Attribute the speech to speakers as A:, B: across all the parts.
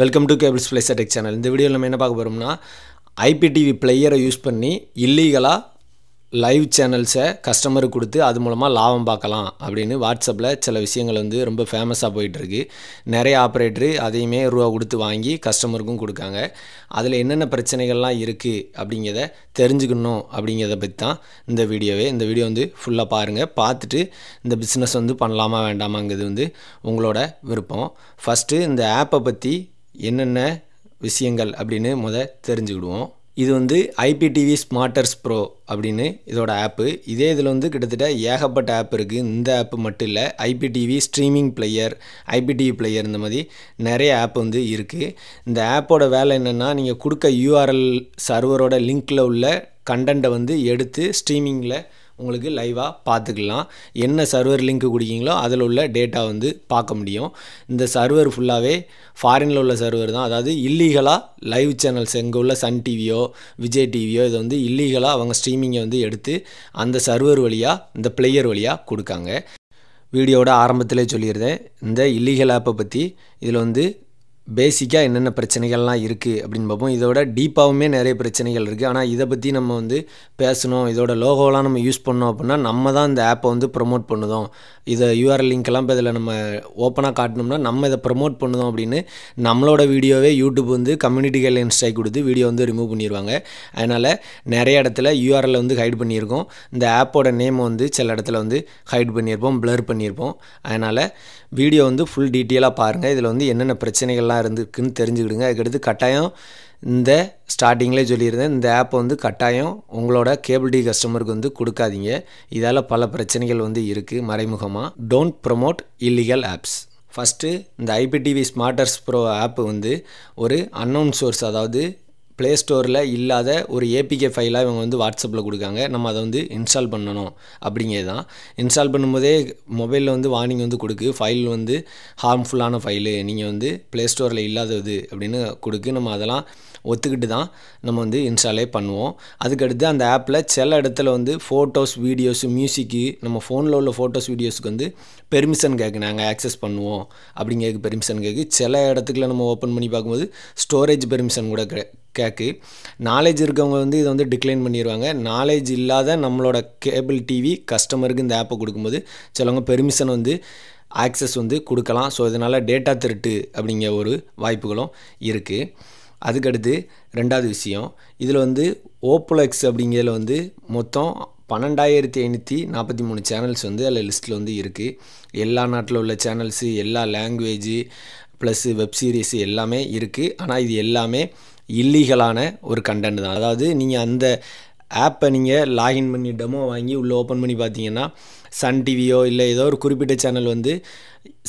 A: Welcome to cables place tech channel. இந்த வீடியோவில் நம்ம என்ன பார்க்க போகிறோம்னா, ஐபிடிவி பிளேயரை யூஸ் பண்ணி இல்லீகலாக லைவ் சேனல்ஸை கஸ்டமருக்கு கொடுத்து அது மூலமாக லாபம் பார்க்கலாம் அப்படின்னு வாட்ஸ்அப்பில் சில விஷயங்கள் ரொம்ப ஃபேமஸாக போயிட்டுருக்கு. நிறைய ஆப்ரேட்டரு அதையுமே ரூபா கொடுத்து வாங்கி கஸ்டமருக்கும் கொடுக்காங்க. அதில் என்னென்ன பிரச்சனைகள்லாம் இருக்குது அப்படிங்கிறத தெரிஞ்சுக்கணும் அப்படிங்கிறத பற்றி தான் இந்த வீடியோ ஃபுல்லாக பாருங்கள். பார்த்துட்டு இந்த பிஸ்னஸ் பண்ணலாமா வேண்டாமாங்கிறது உங்களோட விருப்பம். ஃபஸ்ட்டு இந்த ஆப்பை பற்றி என்னென்ன விஷயங்கள் அப்படின்னு தெரிஞ்சுக்கிடுவோம். இது ஐபிடிவி ஸ்மார்ட்டர்ஸ் ப்ரோ அப்படின்னு இதோட ஆப்பு. இதே இதில் கிட்டத்தட்ட ஏகப்பட்ட ஆப் இருக்குது. இந்த ஆப்பு மட்டும் இல்லை, IPTV streaming player, IPTV player, இந்த மாதிரி நிறைய ஆப் இருக்குது. இந்த ஆப்போட வேலை என்னென்னா, நீங்கள் கொடுக்க யூஆர்எல் சர்வரோட லிங்க்கில் உள்ள கண்டென்ட்டை எடுத்து ஸ்ட்ரீமிங்கில் உங்களுக்கு லைவாக பார்த்துக்கலாம். என்ன சர்வர் லிங்க் கொடுக்கீங்களோ அதில் உள்ள டேட்டா பார்க்க முடியும். இந்த சர்வர் ஃபுல்லாகவே ஃபாரினில் உள்ள சர்வர் தான். அதாவது இல்லீகலாக லைவ் சேனல்ஸ் எங்கே உள்ள சன் டிவியோ விஜய் டிவியோ இது இல்லீகலாக அவங்க ஸ்ட்ரீமிங்கை எடுத்து அந்த சர்வர் வழியாக இந்த பிளேயர் வழியாக கொடுக்காங்க. வீடியோட ஆரம்பத்திலே சொல்லியிருந்தேன் இந்த இல்லீகல் ஆப்பை பற்றி. இதில் பேசிக்காக என்னென்ன பிரச்சனைகள்லாம் இருக்குது அப்படின்னு பார்ப்போம். இதோட டீப்பாகவுமே நிறைய பிரச்சனைகள் இருக்குது. ஆனால் இதை பற்றி நம்ம பேசணும், இதோட லோகோலாம் நம்ம யூஸ் பண்ணோம் அப்படின்னா நம்ம தான் இந்த ஆப்பை ப்ரொமோட் பண்ணுதோம், இதை யூஆர்எல் லிங்க்கெல்லாம் இப்போ இதில் நம்ம ஓப்பனாக காட்டணும்னா நம்ம இதை ப்ரொமோட் பண்ணுதோம் அப்படின்னு நம்மளோட வீடியோவே யூடியூப் கம்யூனிட்டி கைட்லைன் ஸ்ட்ரைக் கொடுத்து வீடியோ ரிமூவ் பண்ணிடுவாங்க. அதனால் நிறைய இடத்துல யூஆர்எல் ஹைட் பண்ணியிருக்கோம். இந்த ஆப்போட நேம் சில இடத்துல ஹைட் பண்ணியிருப்போம், பிளர் பண்ணியிருப்போம். அதனால் வீடியோ ஃபுல் டீட்டெயிலாக பாருங்கள். இதில் என்னென்ன பிரச்சனைகள்லாம் இருந்துக்குன்னு தெரிஞ்சுக்கிடுங்க. அதுக்கடுத்து கட்டாயம் இந்த ஸ்டார்டிங்லேயே சொல்லியிருந்தேன், இந்த ஆப்பை கட்டாயம் உங்களோட கேபிள் டிவி கஸ்டமருக்கு கொடுக்காதீங்க. இதால் பல பிரச்சனைகள் இருக்குது மறைமுகமாக. Don't promote illegal apps. First இந்த ஐபிடிவி ஸ்மார்ட்டர்ஸ் ப்ரோ ஆப்பு ஒரு அன்னோன் சோர்ஸ், அதாவது ப்ளே ஸ்டோரில் இல்லாத ஒரு ஏபிகே ஃபைலாக இவங்க வாட்ஸ்அப்பில் கொடுக்காங்க. நம்ம அதை இன்ஸ்டால் பண்ணணும் அப்படிங்கிறது தான். இன்ஸ்டால் பண்ணும்போதே மொபைலில் வார்னிங் கொடுக்கு, ஃபைல் ஹார்ம்ஃபுல்லான ஃபைலு, நீங்கள் ப்ளே ஸ்டோரில் இல்லாதது அப்படின்னு கொடுக்கு. நம்ம அதெல்லாம் ஒத்துக்கிட்டு தான் நம்ம இன்ஸ்டாலே பண்ணுவோம். அதுக்கடுத்து அந்த ஆப்பில் சில இடத்துல ஃபோட்டோஸ், வீடியோஸு, மியூசிக்கு, நம்ம ஃபோனில் உள்ள ஃபோட்டோஸ், வீடியோஸுக்கு பெர்மிஷன் கேட்கு, நாங்கள் ஆக்சஸ் பண்ணுவோம் அப்படிங்கிறதுக்கு பெர்மிஷன் கேட்கு. சில இடத்துக்குள்ள நம்ம ஓப்பன் பண்ணி பார்க்கும்போது ஸ்டோரேஜ் பெர்மிஷன் கூட கேட்கு. நாலேஜ் இருக்கவங்க இதை டிக்ளைன் பண்ணிடுவாங்க. நாலேஜ் இல்லாத நம்மளோட கேபிள் டிவி கஸ்டமருக்கு இந்த ஆப்பை கொடுக்கும்போது சிலவங்க பெர்மிஷன் ஆக்சஸ் கொடுக்கலாம். ஸோ இதனால் டேட்டா திருட்டு அப்படிங்கிற ஒரு வாய்ப்புகளும் இருக்குது. அதுக்கடுத்து ரெண்டாவது விஷயம், இதில் ஓப்ளெக்ஸ் அப்படிங்கிறதுல மொத்தம் 12,543 சேனல்ஸ் அதில் லிஸ்ட்டில் இருக்குது. எல்லா நாட்டில் உள்ள சேனல்ஸு, எல்லா லாங்குவேஜு ப்ளஸ்ஸு வெப் சீரிஸு எல்லாமே இருக்குது. ஆனால் இது எல்லாமே இல்லீகலான ஒரு கண்டென்ட் தான். அதாவது நீங்கள் அந்த ஆப்பை நீங்கள் லாகின் பண்ணி டெமோ வாங்கி உள்ளே ஓப்பன் பண்ணி பார்த்தீங்கன்னா சன் டிவியோ இல்லை ஏதோ ஒரு குறிப்பிட்ட சேனல்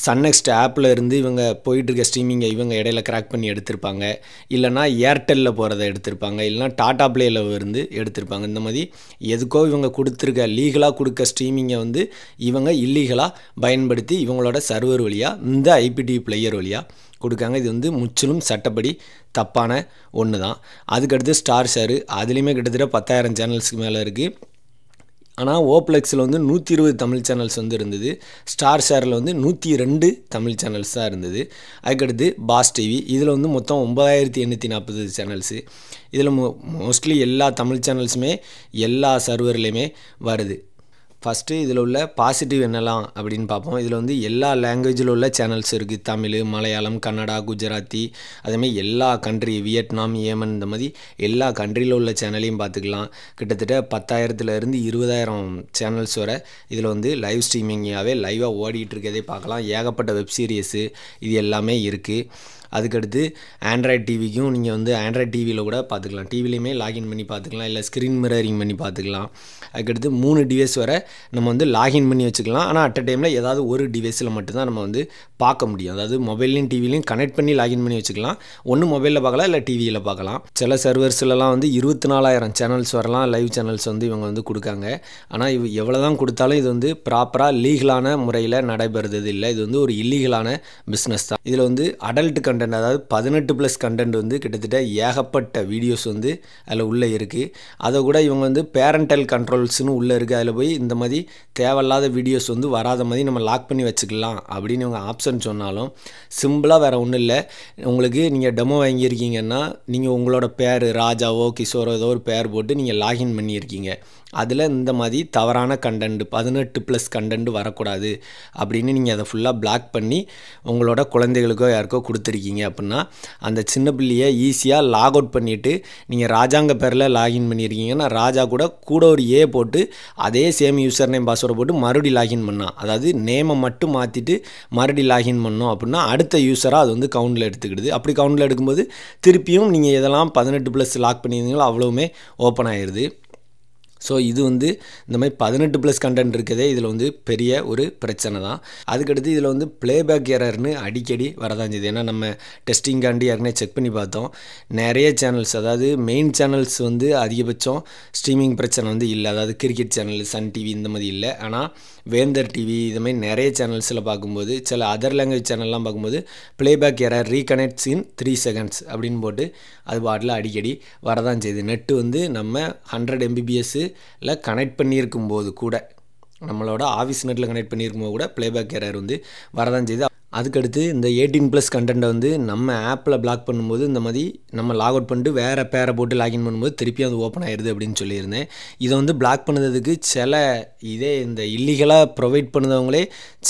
A: சன் நெக்ஸ்ட் ஆப்பில் இருந்து இவங்க போயிட்டுருக்க ஸ்ட்ரீமிங்கை இவங்க இடையில கிராக் பண்ணி எடுத்திருப்பாங்க, இல்லைனா ஏர்டெல்லில் போகிறத எடுத்திருப்பாங்க, இல்லைனா டாடா பிளேயில் இருந்து எடுத்திருப்பாங்க. இந்த மாதிரி எதுக்கோ இவங்க கொடுத்துருக்க லீகலாக கொடுக்க ஸ்ட்ரீமிங்கை இவங்க இல்லீகலாக பயன்படுத்தி இவங்களோட சர்வர் வழியாக இந்த ஐபிடிவி பிளேயர் வழியாக கொடுக்காங்க. இது முற்றிலும் சட்டப்படி தப்பான ஒன்று தான். அதுக்கடுத்து ஸ்டார் ஷேரு, அதுலேயுமே கிட்டத்தட்ட 10,000 சேனல்ஸுக்கு மேலே இருக்குது. ஆனால் ஓப்ளெக்ஸில் 120 தமிழ் சேனல்ஸ் இருந்தது. ஸ்டார் ஷேரில் 102 தமிழ் சேனல்ஸ் தான் இருந்தது. அதுக்கடுத்து பாஸ் டிவி, இதில் மொத்தம் 9,840 சேனல்ஸு. இதில் மோஸ்ட்லி எல்லா தமிழ் சேனல்ஸுமே எல்லா சர்வர்லேயுமே வருது. ஃபஸ்ட்டு இதில் உள்ள பாசிட்டிவ் என்னலாம் அப்படின்னு பார்ப்போம். இதில் எல்லா லாங்குவேஜில் உள்ள சேனல்ஸ் இருக்குது. தமிழ், மலையாளம், கன்னடா, குஜராத்தி, அதேமாதிரி எல்லா கண்ட்ரி, வியட்நாம், ஏமன், இந்த மாதிரி எல்லா கண்ட்ரியில் உள்ள சேனலையும் பார்த்துக்கலாம். கிட்டத்தட்ட 10,000 20,000 சேனல்ஸ் வரை இதில் லைவ் ஸ்ட்ரீமிங்காகவே லைவாக ஓடிட்டு இருக்கதே பார்க்கலாம். ஏகப்பட்ட வெப் சீரிஸு இது எல்லாமே இருக்குது. அதுக்கடுத்து ஆண்ட்ராய்ட் டிவிக்கும் நீங்கள் ஆண்ட்ராய்ட் டிவியில் கூட பார்த்துக்கலாம். டிவிலையுமே லாகின் பண்ணி பார்த்துக்கலாம், இல்லை ஸ்க்ரீன் மிரரிங் பண்ணி பார்த்துக்கலாம். அதுக்கடுத்து 3 டிவைஸ் வரை நம்ம லாகின் பண்ணி வச்சுக்கலாம். ஆனால் அட் அ டைமில் ஏதாவது ஒரு டிவைஸில் மட்டும்தான் நம்ம பார்க்க முடியும். அதாவது மொபைல்லையும் டிவிலையும் கனெக்ட் பண்ணி லாகின் பண்ணி வச்சுக்கலாம். ஒன்று மொபைலில் பார்க்கலாம், இல்லை டிவியில் பார்க்கலாம். சில சர்வர்ஸ்லாம் 24,000 சேனல்ஸ் வரலாம், லைவ் சேனல்ஸ் இவங்க கொடுக்காங்க. ஆனால் எவ்வளோ தான் கொடுத்தாலும் இது ப்ராப்பராக லீகலான முறையில் நடைபெறுறது இல்லை. இது ஒரு இல்லீகலான பிஸ்னஸ் தான். இதில் அடல்ட் கண்டென்ட், அதாவது 18+ கண்டென்ட் வந்து கிட்டத்தட்ட ஏகப்பட்ட வீடியோஸ் வந்து அதில் உள்ளே இருக்குது. அதை கூட இவங்க வந்து பேரண்டல் கண்ட்ரோல்ஸ்னு உள்ளே இருக்குது, அதில் போய் இந்த மாதிரி தேவையில்லாத வீடியோஸ் வந்து வராத மாதிரி நம்ம லாக் பண்ணி வச்சுக்கலாம் அப்படின்னு இவங்க ஆப்ஷன் சொன்னாலும் சிம்பிளாக வேறு ஒன்றும் இல்லை. உங்களுக்கு நீங்கள் டெமோ வாங்கியிருக்கீங்கன்னா நீங்கள் உங்களோட பேர் ராஜாவோ கிஷோரோ ஏதோ ஒரு பேர் போட்டு நீங்கள் லாகின் பண்ணியிருக்கீங்க. அதில் இந்த மாதிரி தவறான கண்டென்ட் 18+ கண்டென்ட் வரக்கூடாது அப்படின்னு நீங்கள் அதை ஃபுல்லாக பிளாக் பண்ணி உங்களோட குழந்தைகளுக்கோ யாருக்கோ கொடுத்துருக்கீங்க அப்படின்னா அந்த சின்ன பிள்ளையை ஈஸியாக லாக் அவுட் பண்ணிவிட்டு நீங்கள் ராஜாங்க பேரில் லாகின் பண்ணியிருக்கீங்கன்னா ராஜா கூட ஒரு ஏ போட்டு அதே சேம் யூசர் நேம் பாஸ்வேர்டை போட்டு மறுபடியும் லாகின் பண்ணால், அதாவது நேமை மட்டும் மாற்றிட்டு மறுபடியும் லாகின் பண்ணோம் அப்படின்னா அடுத்த யூஸராக அது வந்து கவுண்டில் எடுத்துக்கிடுது. அப்படி கவுண்டில் எடுக்கும்போது திருப்பியும் நீங்கள் எதெல்லாம் 18+ லாக் பண்ணியிருந்தீங்களோ அவ்வளவுமே ஓப்பன் ஆயிடுது. ஸோ இது வந்து இந்த மாதிரி 18+ கண்டென்ட் இருக்கதே இதில் வந்து பெரிய ஒரு பிரச்சனை தான். அதுக்கடுத்து இதில் வந்து ப்ளேபேக் எரர்னு அடிக்கடி வரதான் செய்யுது. ஏன்னா நம்ம டெஸ்டிங்காண்டி ஏற்கனவே செக் பண்ணி பார்த்தோம். நிறைய சேனல்ஸ், அதாவது மெயின் சேனல்ஸ் வந்து அதிகபட்சம் ஸ்ட்ரீமிங் பிரச்சனை வந்து இல்லை, அதாவது கிரிக்கெட் சேனல், சன் டிவி இந்த மாதிரி இல்லை. ஆனால் வேந்தர் டிவி இது மாதிரி நிறைய சேனல்ஸில் பார்க்கும்போது, சில அதர் லாங்குவேஜ் சேனல்லாம் பார்க்கும்போது ப்ளேபேக் எரர் ரீகனெக்ட்ஸ் இன் 3 seconds அப்படின்னு போட்டு அது பாட்டில் அடிக்கடி வரதான் செய்யுது. நெட்டு வந்து நம்ம 100 MBPS கனெக்ட் பண்ணியிருக்கும் போது கூட, நம்மளோட ஆஃபீஸ் நெட்டில் கனெக்ட் பண்ணியிருக்கும் போது கூட ப்ளேபேக் எரர் வந்து வரதான் செய்யுது. அதுக்கடுத்து இந்த 18+ கண்டென்ட்டை வந்து நம்ம ஆப்பில் பிளாக் பண்ணும்போது இந்த மாதிரி நம்ம லாக் அவுட் பண்ணிட்டு வேறு பேரை போட்டு லாகின் பண்ணும்போது திருப்பியும் அது ஓப்பன் ஆயிடுது அப்படின்னு சொல்லியிருந்தேன். இதை வந்து பிளாக் பண்ணதுக்கு இதே இந்த இல்லீகலாக ப்ரொவைட் பண்ணுறவங்களே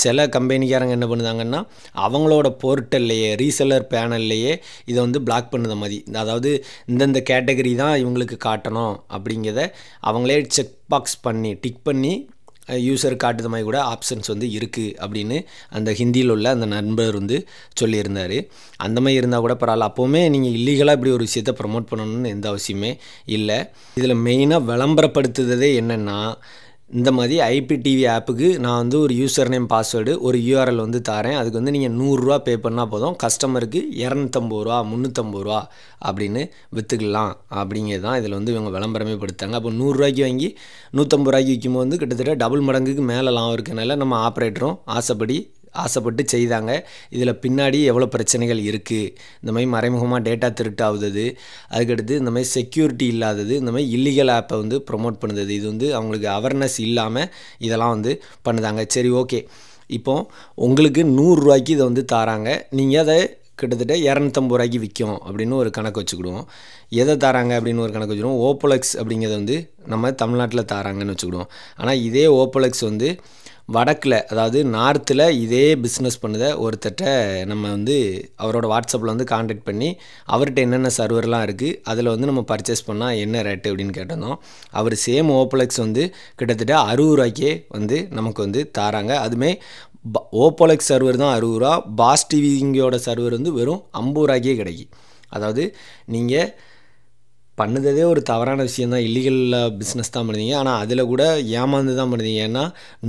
A: சில கம்பெனிக்காரங்க என்ன பண்ணுதாங்கன்னா அவங்களோட போர்ட்டல்லையே ரீசெல்லர் பேனல்லையே இதை வந்து பிளாக் பண்ணுற மாதிரி, அதாவது இந்தந்த கேட்டகரி தான் இவங்களுக்கு காட்டணும் அப்படிங்கிறத அவங்களே செக் பாக்ஸ் பண்ணி டிக் பண்ணி யூசர் காட்டுற மாதிரி கூட ஆப்ஷன்ஸ் வந்து இருக்குது அப்படின்னு அந்த ஹிந்தியில் உள்ள அந்த நண்பர் வந்து சொல்லியிருந்தார். அந்த மாதிரி இருந்தால் கூட பரவாயில்ல. அப்போவுமே நீங்கள் இல்லீகலாக இப்படி ஒரு விஷயத்தை ப்ரமோட் பண்ணணும்னு எந்த அவசியமே இல்லை. இதில் மெயினாக விளம்பரப்படுத்துறதே என்னென்னா, இந்த மாதிரி ஐபிடிவி ஆப்புக்கு நான் வந்து ஒரு யூசர் நேம் பாஸ்வேர்டு ஒரு URL வந்து தரேன், அதுக்கு வந்து நீங்கள் 100 ரூபா பே பண்ணால் போதும், கஸ்டமருக்கு 250 ரூபா 350 ரூபா அப்படின்னு விற்றுக்கலாம் அப்படிங்கிறது தான் இதில் வந்து இவங்க விளம்பரமே படுத்தாங்க. அப்போ 100 ரூபாய்க்கு வாங்கி 150 ரூபாய்க்கு விற்கும்போது வந்து கிட்டத்தட்ட டபுள் மடங்குக்கு மேலே லாபம் இருக்கனால நம்ம ஆப்ரேட்டரும் ஆசைப்பட்டு செய்தாங்க. இதில் பின்னாடி எவ்வளோ பிரச்சனைகள் இருக்குது, இந்த மாதிரி மறைமுகமாக டேட்டா திருட்டு ஆகுது, அதுக்கடுத்து இந்த மாதிரி செக்யூரிட்டி இல்லாதது, இந்த மாதிரி இல்லீகல் ஆப்பை வந்து ப்ரொமோட் பண்ணுது. இது வந்து அவங்களுக்கு அவேர்னஸ் இல்லாமல் இதெல்லாம் வந்து பண்ணுதாங்க. சரி, ஓகே, இப்போது உங்களுக்கு 100 ரூபாய்க்கு இதை வந்து தராங்க, நீங்கள் அதை கிட்டத்தட்ட 250 ரூபாய்க்கு விற்கும் அப்படின்னு ஒரு கணக்கு வச்சுக்கிடுவோம். எதை தராங்க அப்படின்னு ஒரு கணக்கு வச்சுக்கிடுவோம். ஓப்போலெக்ஸ் அப்படிங்கிறத வந்து நம்ம தமிழ்நாட்டில் தராங்கன்னு வச்சுக்கிடுவோம். ஆனால் இதே ஓப்போலெக்ஸ் வந்து வடக்கில், அதாவது நார்த்தில் இதே பிஸ்னஸ் பண்ணுத ஒருத்தட்ட நம்ம வந்து அவரோட வாட்ஸ்அப்பில் வந்து காண்டாக்ட் பண்ணி அவர்கிட்ட என்னென்ன சர்வர்லாம் இருக்குது அதில் வந்து நம்ம பர்ச்சேஸ் பண்ணால் என்ன ரேட்டு அப்படின்னு கேட்டிருந்தோம். அவர் சேம் ஓப்போலெக்ஸ் வந்து கிட்டத்தட்ட 60 ரூபாய்க்கே வந்து நமக்கு வந்து தராங்க. அதுவுமே ஓப்போலெக்ஸ் சர்வர் தான் 60 ரூபா, பாஸ் டிவிங்கோட சர்வர் வந்து வெறும் 50 ரூபாய்க்கே கிடைக்கும். அதாவது நீங்கள் பண்ணுறதே ஒரு தவறான விஷயந்தான், இல்லீகலில் பிஸ்னஸ் தான் பண்ணுறீங்க, ஆனால் அதில் கூட ஏமாந்து தான் பண்ணுறீங்க. ஏன்னா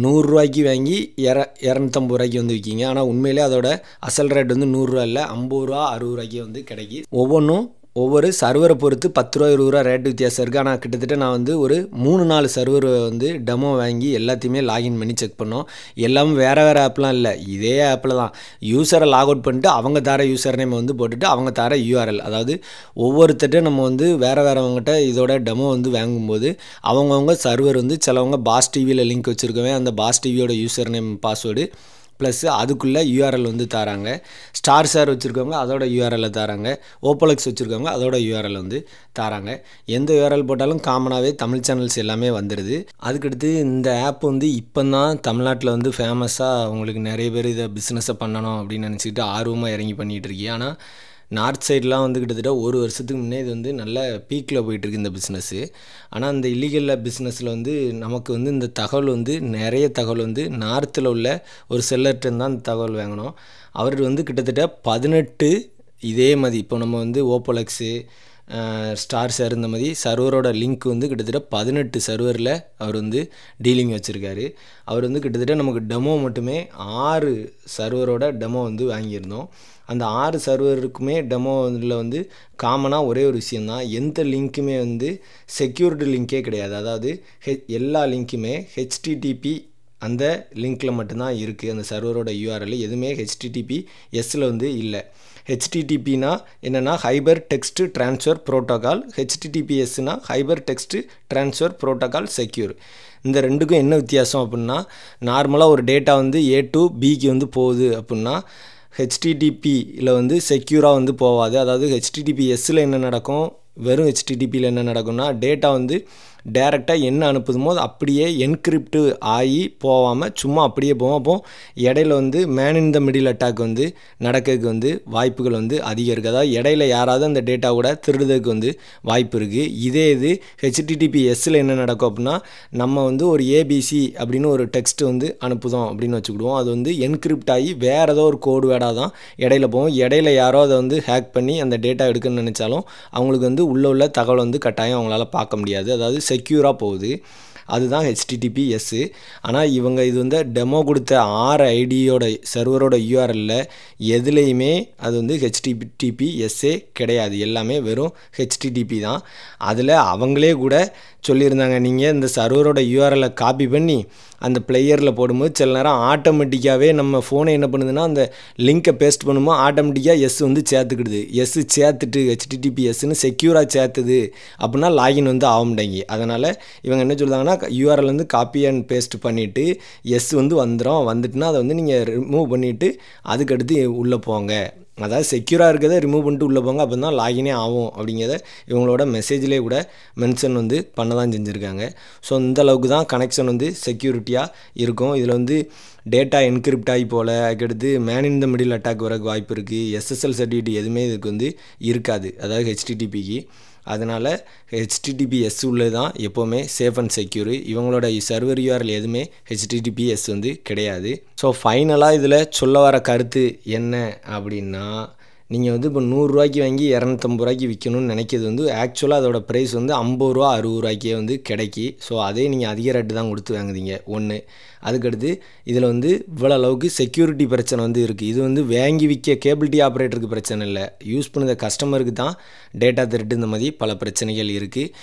A: 100 ரூபாய்க்கு வாங்கி 250 ரூபாய்க்கு வந்து விற்கிங்க, ஆனால் உண்மையிலே அதோட அசல் ரேட் வந்து 100 ரூபா இல்லை, 50 ரூபா 60 ரூபாய்க்கு வந்து கிடைக்கி. ஒவ்வொன்றும் ஒவ்வொரு சர்வரை பொறுத்து 10 ரூபா 20 ரூபா ரேட்டு வித்தியாசம் இருக்குது. ஆனால் கிட்டத்தட்ட நான் வந்து ஒரு 3-4 சர்வர் வந்து டெமோ வாங்கி எல்லாத்தையுமே லாகின் பண்ணி செக் பண்ணோம். எல்லாமே வேறு ஆப்லாம் இல்லை, இதே ஆப்பில் தான் யூஸரை லாக் அவுட் பண்ணிட்டு அவங்க தர யூசர் நேம் வந்து போட்டுட்டு அவங்க தர URL, அதாவது ஒவ்வொருத்தட்டும் நம்ம வந்து வேறவங்ககிட்ட இதோட டெமோ வந்து வாங்கும்போது அவங்கவுங்க சர்வர் வந்து சிலவங்க பாஸ் டிவியில் லிங்க் வச்சுருக்கவே அந்த பாஸ் டிவியோட யூசர் நேம் பாஸ்வேர்டு ப்ளஸ் அதுக்குள்ளே URL வந்து தராங்க. ஸ்டார் ஷேர் வச்சுருக்கவங்க அதோட URL தராங்க, ஓப்போலெக்ஸ் வச்சுருக்கவங்க அதோட URL வந்து தராங்க. எந்த URL போட்டாலும் காமனாகவே தமிழ் சேனல்ஸ் எல்லாமே வந்துடுது. அதுக்கடுத்து இந்த ஆப் வந்து இப்போ தான் தமிழ்நாட்டில் வந்து ஃபேமஸாக உங்களுக்கு நிறைய பேர் இதை பிஸ்னஸை பண்ணணும் அப்படின்னு நினச்சிக்கிட்டு ஆர்வமாக இறங்கி பண்ணிகிட்டு இருக்கீங்க. ஆனால் நார்த் சைட்லாம் வந்து கிட்டத்தட்ட 1 வருஷத்துக்கு முன்னே இது வந்து நல்ல பீக்கில் போயிட்டுருக்கு இந்த பிஸ்னஸ்ஸு. ஆனால் இந்த இல்லீகல் பிஸ்னஸில் வந்து நமக்கு வந்து இந்த தகவல் வந்து நிறைய தகவல் வந்து நார்த்தில் உள்ள ஒரு செல்லர்கிட்ட தான் இந்த தகவல் வாங்கணும். அவர் வந்து கிட்டத்தட்ட 18 இதே மாதிரி இப்போ நம்ம வந்து ஓப்போலெக்ஸு ஸ்டார் ஷேர் இந்த மாதிரி சர்வரோட லிங்க் வந்து கிட்டத்தட்ட 18 சர்வரில் அவர் வந்து டீலிங் வச்சுருக்காரு. அவர் வந்து கிட்டத்தட்ட நமக்கு டெமோ மட்டுமே 6 சர்வரோட டெமோ வந்து வாங்கியிருந்தோம். அந்த 6 சர்வருக்குமே டெமோவில் வந்து காமனாக ஒரே ஒரு விஷயந்தான், எந்த லிங்க்குமே வந்து செக்யூரிட்டி லிங்க்கே கிடையாது. அதாவது எல்லா லிங்க்குமே HTTP அந்த லிங்க்கில் மட்டும்தான் இருக்குது. அந்த சர்வரோட URL எதுவுமே HTTPSல வந்து இல்லை. ஹெச்டிடிபினா என்னென்னா ஹைபர் டெக்ஸ்ட் ட்ரான்ஸ்ஃபர் ப்ரோட்டோகால், ஹெச்டிடிபிஎஸ்னா hyper text transfer protocol secure. இந்த ரெண்டுக்கும் என்ன வித்தியாசம் அப்படின்னா, நார்மலாக ஒரு டேட்டா வந்து A to Bக்கு வந்து போகுது அப்படின்னா ஹெச்டிடிபியில் வந்து செக்யூராக வந்து போகாது. அதாவது ஹெச்டிடிபிஎஸ்ஸில் என்ன நடக்கும், வெறும் ஹெச்டிடிபியில் என்ன நடக்கும்னா டேட்டா வந்து டேரெக்டாக என்ன அனுப்புதுமோ அது அப்படியே என்கிரிப்டு ஆகி போகாமல் சும்மா அப்படியே போகும். அப்போ இடையில வந்து man in the middle attack வந்து நடக்கிறதுக்கு வந்து வாய்ப்புகள் வந்து அதிகம் இருக்குது. அதாவது இடையில யாராவது அந்த டேட்டா கூட திருடுறதுக்கு வந்து வாய்ப்பு இருக்குது. இதே இது ஹெச்டிடிபிஎஸ்ஸில் என்ன நடக்கும் அப்படின்னா, நம்ம வந்து ஒரு ஏபிசி அப்படின்னு ஒரு டெக்ஸ்ட் வந்து அனுப்புதோம் அப்படின்னு வச்சுக்கிடுவோம். அது வந்து என்கிரிப்ட் ஆகி வேறு ஏதோ ஒரு கோடு வேர்டாக தான் இடையில போகும். இடையில யாரோ அதை வந்து ஹேக் பண்ணி அந்த டேட்டா எடுக்கணும்னு நினச்சாலும் அவங்களுக்கு வந்து உள்ள தகவல் வந்து கட்டாயம் அவங்களால பார்க்க முடியாது. அதாவது செக்யூராக போகுது. அதுதான் ஹெச்டிடிபிஎஸ்ஸு. ஆனால் இவங்க இது வந்து டெமோ கொடுத்த 6 ஐடியோட சர்வரோட யூஆர்எல்ல எதுலேயுமே அது வந்து ஹெச்டிடிபிஎஸ்ஸே கிடையாது. எல்லாமே வெறும் ஹெச்டிடிபி தான். அதில் அவங்களே கூட சொல்லியிருந்தாங்க, நீங்கள் இந்த சர்வரோட யூஆர்எல்லை காப்பி பண்ணி அந்த பிளேயரில் போடும்போது சில நேரம் ஆட்டோமேட்டிக்காகவே நம்ம ஃபோனை என்ன பண்ணுதுன்னா அந்த லிங்க்கை பேஸ்ட் பண்ணும்போது ஆட்டோமேட்டிக்காக எஸ் வந்து சேர்த்துக்கிடுது. எஸ்ஸு சேர்த்துட்டு ஹெச்டிடிபிஎஸ்ன்னு செக்யூராக சேர்த்துது அப்படின்னா லாகின் வந்து ஆக மாட்டேங்கி. அதனால் இவங்க என்ன சொல்லுறாங்கன்னா, யூஆர்எல் வந்து காப்பி அண்ட் பேஸ்ட் பண்ணிவிட்டு எஸ் வந்து வந்துட்டுனா அதை வந்து நீங்கள் ரிமூவ் பண்ணிவிட்டு அதுக்கடுத்து உள்ளே போங்க. அதாவது செக்யூராக இருக்கிறத ரிமூவ் பண்ணிட்டு உள்ளே போங்க, அப்போ தான் லாகினே ஆகும் அப்படிங்கிறத இவங்களோட மெசேஜ்லேயே கூட மென்ஷன் வந்து பண்ண தான் செஞ்சுருக்காங்க. ஸோ இந்த அளவுக்கு தான் கனெக்ஷன் வந்து செக்யூரிட்டியாக இருக்கும். இதில் வந்து டேட்டா என்கிரிப்ட் ஆகி போல் அதுக்கடுத்து man in the middle attack வரக்கு வாய்ப்பு இருக்குது. எஸ்எஸ்எல் சர்டிஃபிகேட் எதுவுமே இதுக்கு வந்து இருக்காது, அதாவது ஹெச்டிடிபிக்கு. அதனால் ஹெச்டிடிபிஎஸ் உள்ளது தான் எப்போவுமே சேஃப் அண்ட் செக்யூரு. இவங்களோட சர்வர் யூஆர்எல் எதுவுமே ஹெச்டிடிபிஎஸ் வந்து கிடையாது. ஸோ ஃபைனலாக இதில் சொல்ல வர கருத்து என்ன அப்படின்னா, நீங்கள் வந்து இப்போ 100 ரூபாய்க்கு வாங்கி 250 ரூபாய்க்கு விற்கணும்னு நினைக்கிறது வந்து ஆக்சுவலாக அதோட ப்ரைஸ் வந்து 50 ரூபா 60 ரூபாய்க்கே வந்து கிடைக்கி. ஸோ அதே நீங்கள் அதிக ரேட்டு தான் கொடுத்து வாங்குறீங்க ஒன்று. அதுக்கடுத்து இதில் வந்து இவ்வளோ அளவுக்கு செக்யூரிட்டி பிரச்சனை வந்து இருக்குது. இது வந்து வாங்கி விற்க கேபிள் டிவி ஆப்ரேட்டருக்கு பிரச்சனை இல்லை, யூஸ் பண்ணுற கஸ்டமருக்கு தான் டேட்டா திருட்டு இந்த மாதிரி பல பிரச்சனைகள் இருக்குது.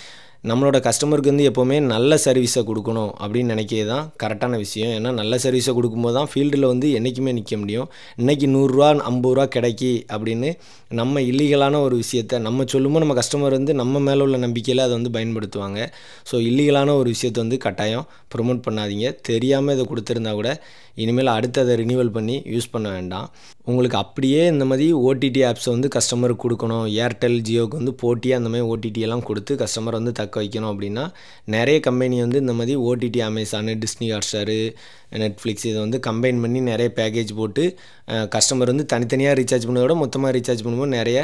A: நம்மளோட கஸ்டமருக்கு வந்து எப்போவுமே நல்ல சர்வீஸை கொடுக்கணும் அப்படின்னு நினைக்கிறது தான் கரெக்டான விஷயம். ஏன்னா நல்ல சர்வீஸை கொடுக்கும்போது தான் ஃபீல்டில் வந்து என்றைக்குமே நிற்க முடியும். இன்றைக்கி 100 ரூபா 50 ரூபா கிடைக்கி அப்படின்னு நம்ம இல்லீகலான ஒரு விஷயத்தை நம்ம சொல்லும்போது நம்ம கஸ்டமர் வந்து நம்ம மேலே உள்ள நம்பிக்கையில் அதை வந்து பயன்படுத்துவாங்க. ஸோ இல்லீகலான ஒரு விஷயத்தை வந்து கட்டாயம் ப்ரொமோட் பண்ணாதீங்க. தெரியாமல் இதை கொடுத்துருந்தா கூட இனிமேல் அடுத்து அதை ரினியூவல் பண்ணி யூஸ் பண்ண வேண்டாம். உங்களுக்கு அப்படியே இந்த மாதிரி ஓடிடி ஆப்ஸை வந்து கஸ்டமருக்கு கொடுக்கணும், ஏர்டெல் ஜியோவுக்கு வந்து போட்டியாக அந்த மாதிரி ஓடிடியெல்லாம் கொடுத்து கஸ்டமர் வந்து தக்க வைக்கணும் அப்படின்னா நிறைய கம்பெனி வந்து இந்த மாதிரி OTT Amazon, Disney Hotstar, Netflix இதை வந்து கம்பைன் பண்ணி நிறைய பேக்கேஜ் போட்டு கஸ்டமர் வந்து தனித்தனியாக ரீசார்ஜ் பண்ணதை விட மொத்தமாக ரீசார்ஜ் பண்ணும்போது நிறைய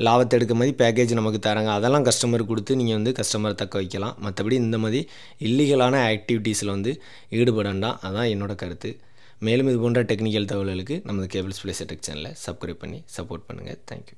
A: லாபத்தை எடுக்க மாதிரி பேக்கேஜ் நமக்கு தராங்க. அதெல்லாம் கஸ்டமருக்கு கொடுத்து நீங்கள் வந்து கஸ்டமரை தக்க வைக்கலாம். மற்றபடி இந்த மாதிரி இல்லீகலான ஆக்டிவிட்டீஸில் வந்து ஈடுபட வேண்டாம். அதான் என்னோட கருத்து. மேலும் இது போன்ற டெக்னிக்கல் தகவல்களுக்கு நமது கேபிள்ஸ் பிளேஸ் டெக் சேனலை சப்ஸ்கிரைப் பண்ணி சப்போர்ட் பண்ணுங்கள். தேங்க்யூ.